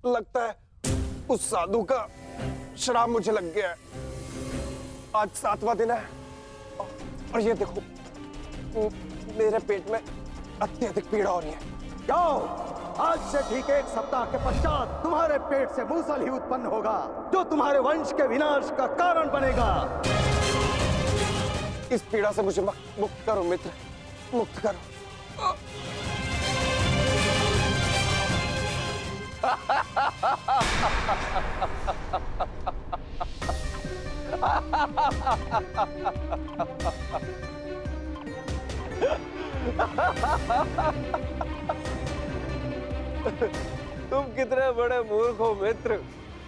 लगता है उस साधु का श्राप मुझे लग गया है। आज 7वां दिन है और ये देखो मेरे पेट में अत्यधिक पीड़ा हो रही है। जाओ, आज से ठीक 1 सप्ताह के पश्चात तुम्हारे पेट से मूसल ही उत्पन्न होगा, जो तुम्हारे वंश के विनाश का कारण बनेगा। इस पीड़ा से मुझे मुक्त करो मित्र, मुक्त करो। तुम कितने बड़े मूर्ख हो मित्र,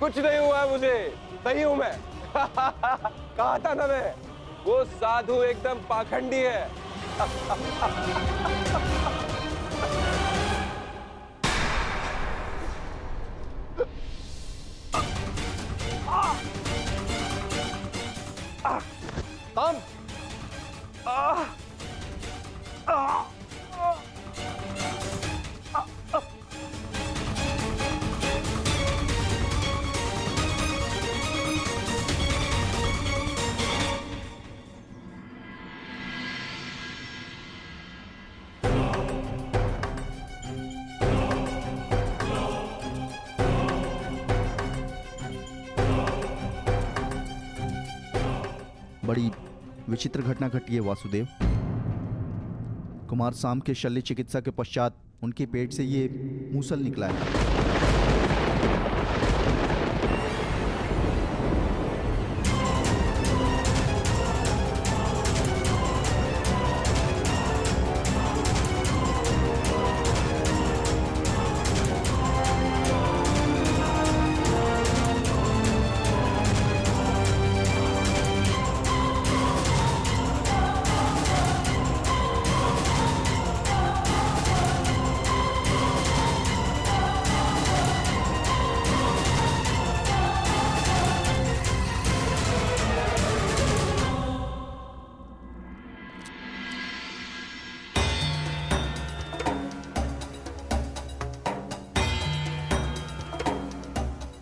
कुछ नहीं हुआ है मुझे, सही हूं मैं। कहा था ना मैं, वो साधु एकदम पाखंडी है। हम बड़ी विचित्र घटना घटी है वासुदेव। कुमार साम के शल्य चिकित्सा के पश्चात उनके पेट से ये मूसल निकला है।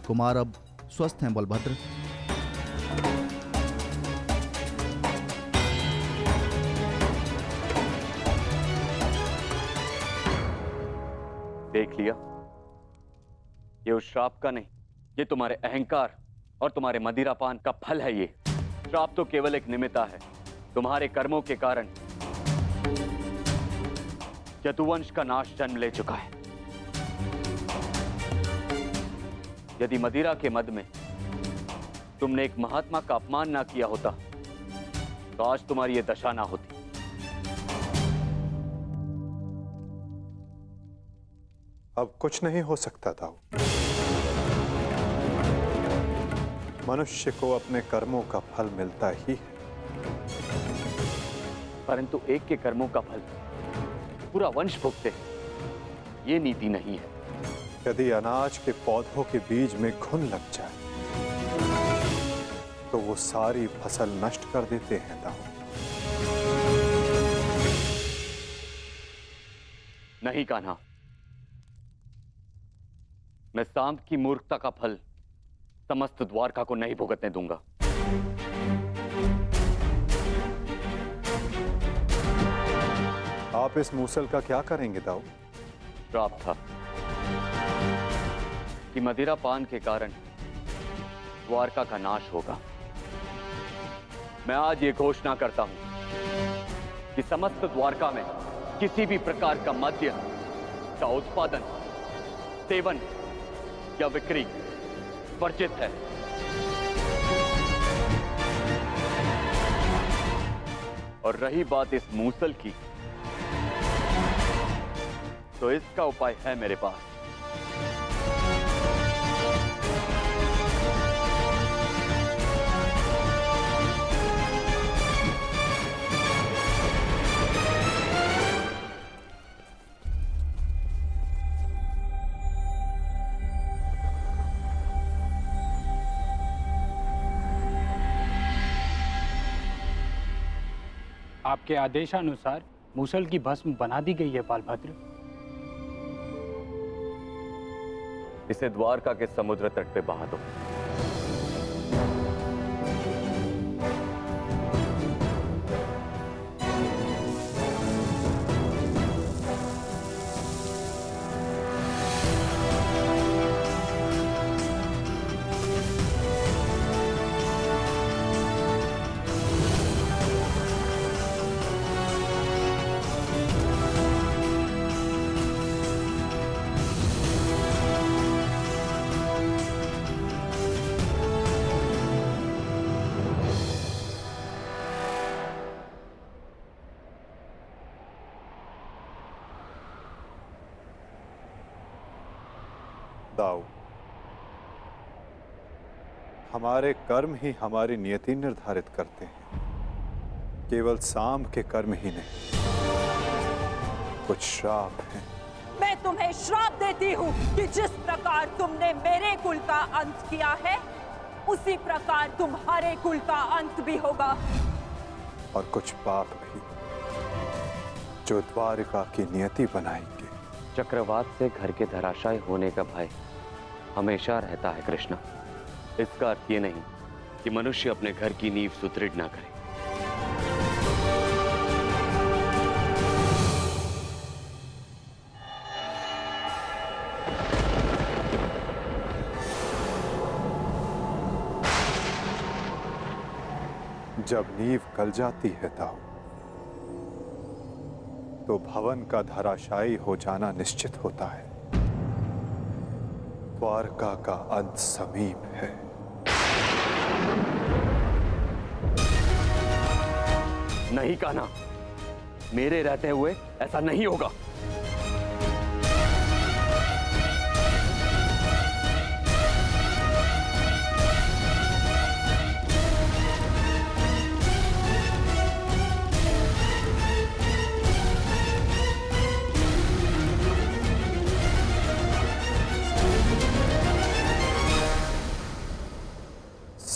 कुमार अब स्वस्थ हैं बलभद्र। देख लिया, ये उस श्राप का नहीं, ये तुम्हारे अहंकार और तुम्हारे मदिरापान का फल है। ये श्राप तो केवल एक निमित्ता है। तुम्हारे कर्मों के कारण यदुवंश का नाश जन्म ले चुका है। यदि मदिरा के मद में तुमने एक महात्मा का अपमान ना किया होता तो आज तुम्हारी यह दशा ना होती। अब कुछ नहीं हो सकता था। मनुष्य को अपने कर्मों का फल मिलता ही है, परंतु एक के कर्मों का फल पूरा वंश भुगते, ये नीति नहीं है। यदि अनाज के पौधों के बीज में घुन लग जाए तो वो सारी फसल नष्ट कर देते हैं दाऊ। नहीं कान्हा, मैं सांब की मूर्खता का फल समस्त द्वारका को नहीं भुगतने दूंगा। आप इस मूसल का क्या करेंगे दाऊ? श्राप था कि मदिरा पान के कारण द्वारका का नाश होगा। मैं आज ये घोषणा करता हूं कि समस्त द्वारका में किसी भी प्रकार का मद्य का उत्पादन, सेवन या बिक्री वर्जित है। और रही बात इस मूसल की, तो इसका उपाय है मेरे पास। आपके आदेशानुसार मूसल की भस्म बना दी गई है बालभद्र। इसे द्वारका के समुद्र तट पे बहा दो। दाऊ, हमारे कर्म ही हमारी नियति निर्धारित करते हैं, केवल सांब के कर्म ही नहीं। कुछ श्राप हैं। मैं तुम्हें श्राप देती हूँ कि जिस प्रकार तुमने मेरे कुल का अंत किया है, उसी प्रकार तुम्हारे कुल का अंत भी होगा। और कुछ पाप भी जो द्वारिका की नियति बनाएंगे। चक्रवात से घर के धराशायी होने का भय हमेशा रहता है कृष्णा। इसका अर्थ ये नहीं कि मनुष्य अपने घर की नींव सुदृढ़ ना करे। जब नींव गल जाती है दाऊ, तो भवन का धराशायी हो जाना निश्चित होता है। द्वारका का अंत समीप है। नहीं कान्हा, मेरे रहते हुए ऐसा नहीं होगा।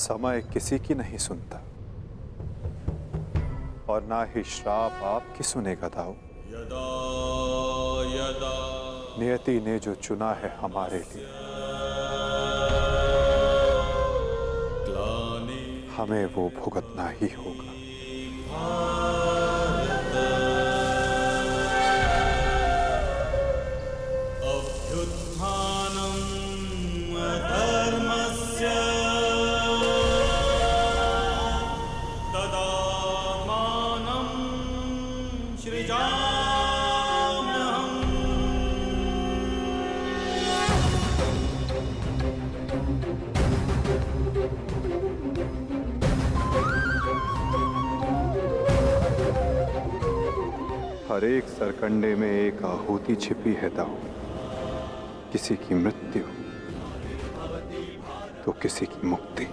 समय किसी की नहीं सुनता और ना ही श्राप आपकी सुनेगा दाऊ। नियति ने जो चुना है हमारे लिए, हमें वो भुगतना ही होगा। हर एक सरकंडे में एक आहुति छिपी है दाऊ। किसी की मृत्यु तो किसी की मुक्ति।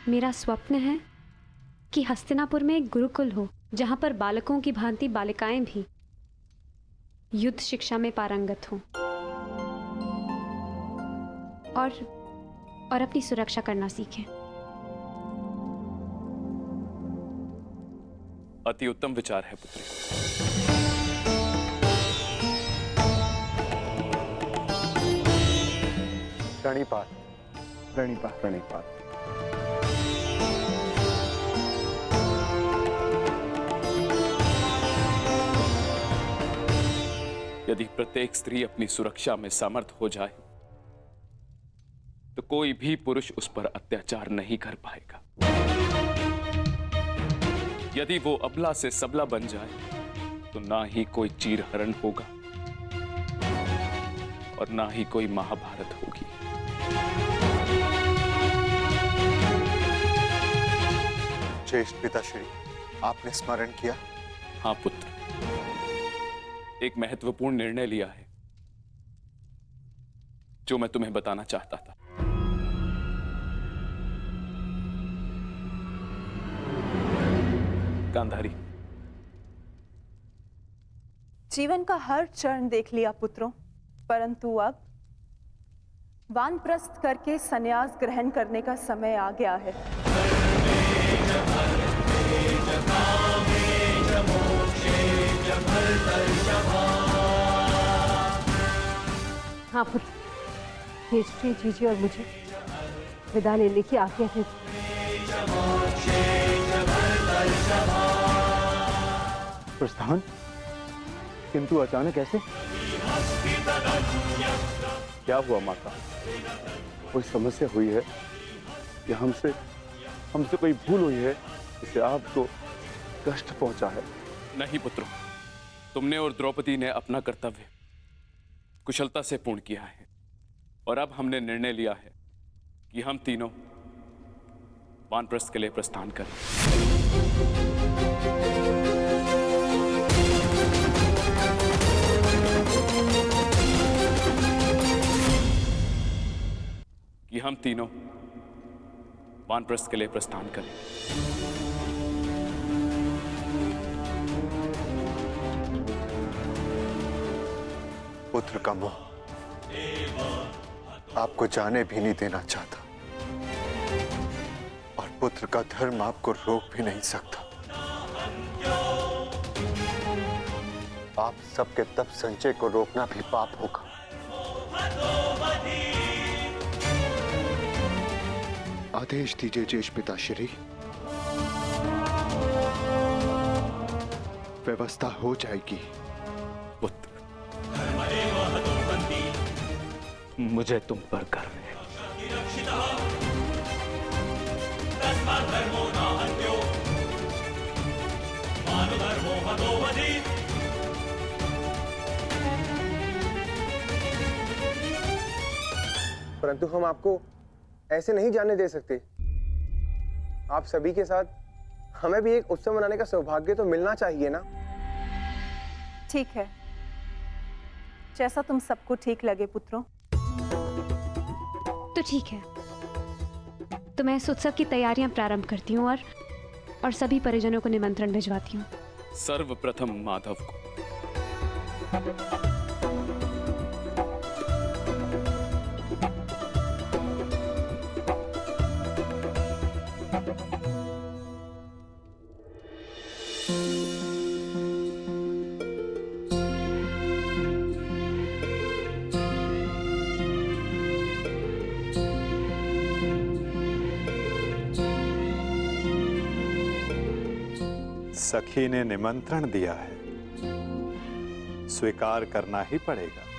मेरा स्वप्न है कि हस्तिनापुर में एक गुरुकुल हो, जहां पर बालकों की भांति बालिकाएं भी युद्ध शिक्षा में पारंगत हों और अपनी सुरक्षा करना सीखें। अति उत्तम विचार है पुत्री। प्रणिपात, प्रणिपात, प्रणिपात। यदि प्रत्येक स्त्री अपनी सुरक्षा में समर्थ हो जाए तो कोई भी पुरुष उस पर अत्याचार नहीं कर पाएगा। यदि वो अबला से सबला बन जाए तो ना ही कोई चीरहरण होगा और ना ही कोई महाभारत होगी। ज्येष्ठ पिताश्री, आपने स्मरण किया? हाँ पुत्र, एक महत्वपूर्ण निर्णय लिया है जो मैं तुम्हें बताना चाहता था। गांधारी, जीवन का हर चरण देख लिया पुत्रों, परंतु अब वानप्रस्थ करके संन्यास ग्रहण करने का समय आ गया है। हाँ पुत्र, युधिष्ठिर जीजी और मुझे विदा लेने की आज्ञा है। प्रस्थान? किंतु अचानक ऐसे? क्या हुआ माता? कोई समस्या हुई है या हमसे कोई भूल हुई है जिससे आपको कष्ट पहुंचा है? नहीं पुत्रों, तुमने और द्रौपदी ने अपना कर्तव्य कुशलता से पूर्ण किया है और अब हमने निर्णय लिया है कि हम तीनों वानप्रस्थ के लिए प्रस्थान करें। कि हम तीनों वानप्रस्थ के लिए प्रस्थान करें। पुत्र का मोह आपको जाने भी नहीं देना चाहता और पुत्र का धर्म आपको रोक भी नहीं सकता। आप सबके तप संचय को रोकना भी पाप होगा। आदेश दीजिए ज्येष्ठ पिताश्री, व्यवस्था हो जाएगी। पुत्र, मुझे तुम पर गर्व है। परंतु हम आपको ऐसे नहीं जाने दे सकते। आप सभी के साथ हमें भी एक उत्सव मनाने का सौभाग्य तो मिलना चाहिए ना। ठीक है, जैसा तुम सबको ठीक लगे पुत्रों। तो ठीक है, तो मैं इस उत्सव की तैयारियां प्रारंभ करती हूँ और सभी परिजनों को निमंत्रण भिजवाती हूँ। सर्वप्रथम माधव को। सखी ने निमंत्रण दिया है, स्वीकार करना ही पड़ेगा।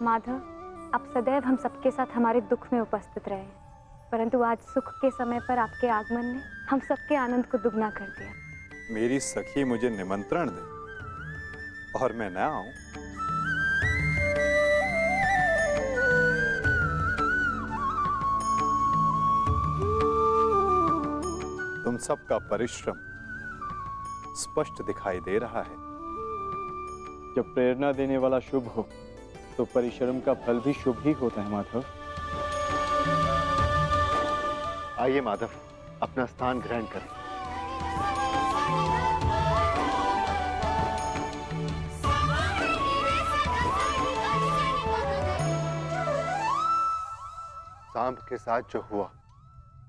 माधव, आप सदैव हम सबके साथ हमारे दुख में उपस्थित रहे, परंतु आज सुख के समय पर आपके आगमन ने हम सबके आनंद को दुगना कर दिया। मेरी सखी मुझे निमंत्रण दे और मैं ना आऊं? तुम सबका परिश्रम स्पष्ट दिखाई दे रहा है। जब प्रेरणा देने वाला शुभ हो तो परिश्रम का फल भी शुभ ही होता है माधव। आइए माधव, अपना स्थान ग्रहण करें। सांब के साथ जो हुआ,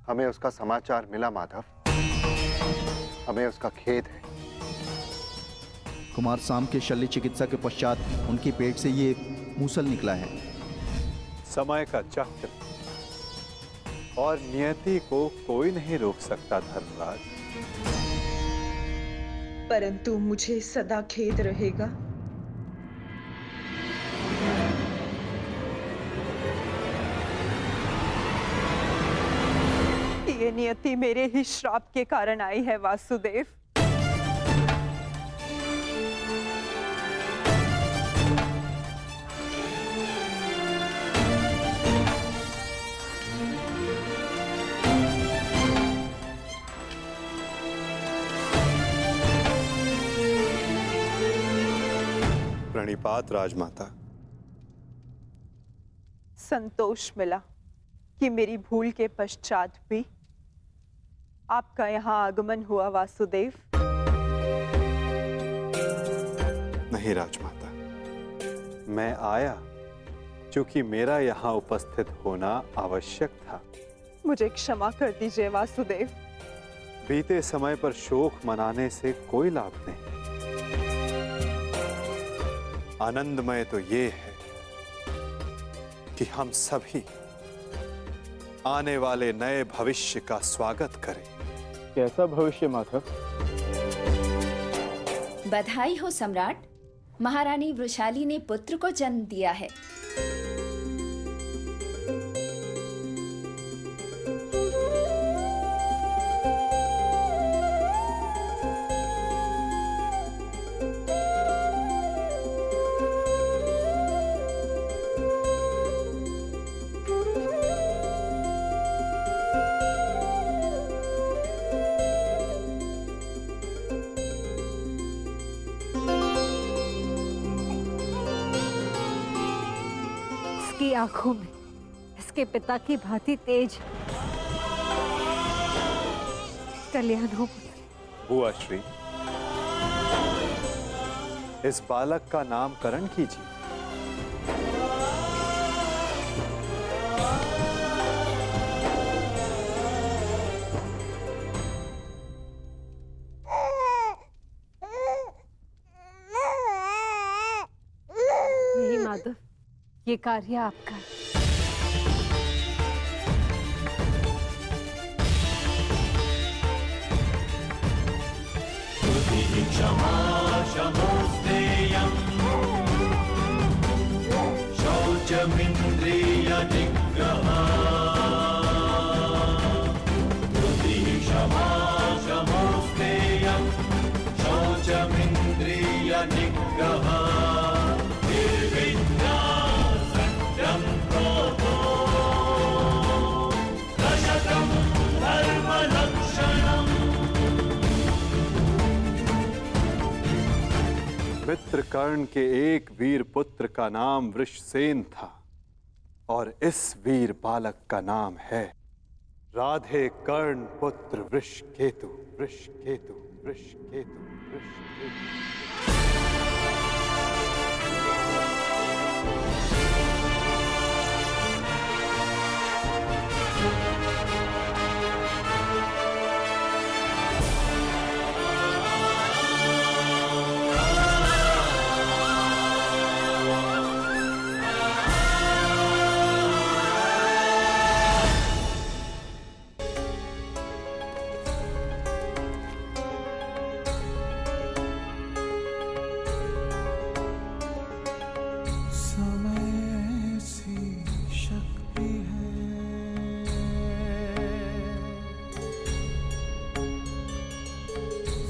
हमें उसका समाचार मिला माधव। हमें उसका खेद है। कुमार साम के शल्य चिकित्सा के पश्चात उनके पेट से ये मूसल निकला है। समय का चक्र और नियति को कोई नहीं रोक सकता धर्मराज। परंतु मुझे सदा खेद रहेगा। ये नियति मेरे ही श्राप के कारण आई है वासुदेव। प्रणिपात राजमाता। संतोष मिला कि मेरी भूल के पश्चात भी आपका यहाँ आगमन हुआ वासुदेव। नहीं राजमाता, मैं आया क्योंकि मेरा यहाँ उपस्थित होना आवश्यक था। मुझे क्षमा कर दीजिए वासुदेव। बीते समय पर शोक मनाने से कोई लाभ नहीं। आनंदमय तो ये है कि हम सभी आने वाले नए भविष्य का स्वागत करें। कैसा भविष्य माधव? बधाई हो सम्राट, महारानी वृषाली ने पुत्र को जन्म दिया है। इसकी आंखों में इसके पिता की भांति तेज कल्याण हो। बुआ श्री, इस बालक का नामकरण कीजिए। नहीं माधव, ये कार्य आपका है। शौचमिन्द्रिय निग्रह क्षमा शमोस्तेयं शौचमिन्द्रिय निग्रह निर्विद्या सत्यं प्रोतो दशकं धर्मलक्षणम्। मित्रकर्ण के एक वीर पुत्र का नाम वृषसेन था और इस वीर बालक का नाम है राधे कर्ण पुत्र वृषकेतु। वृषकेतु वृषकेतु वृषकेतु।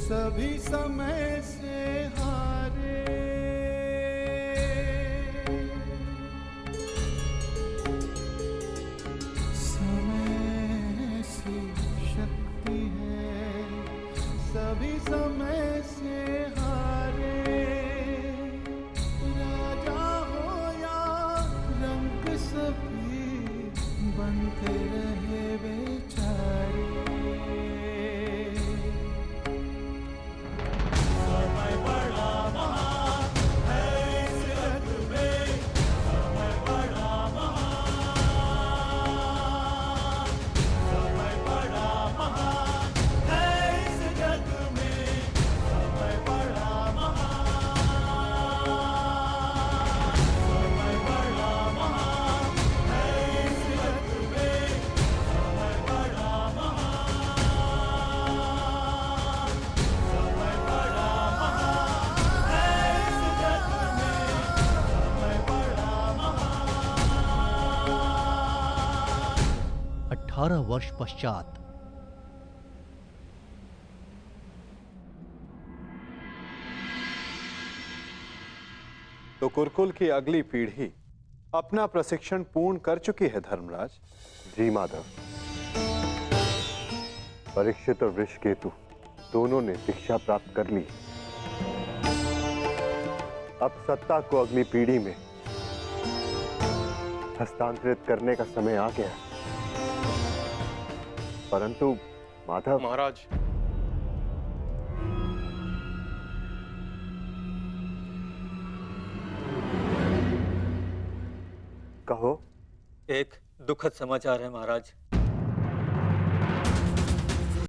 सभी समय से हारे समय सी शक्ति है। सभी समय से हारे राजा हो या 18 वर्ष पश्चात। तो कुरुकुल की अगली पीढ़ी अपना प्रशिक्षण पूर्ण कर चुकी है धर्मराज। जी माधव, परीक्षित और वृषकेतु दोनों ने दीक्षा प्राप्त कर ली। अब सत्ता को अगली पीढ़ी में हस्तांतरित करने का समय आ गया। परंतु माधव महाराज, कहो। एक दुखद समाचार है महाराज।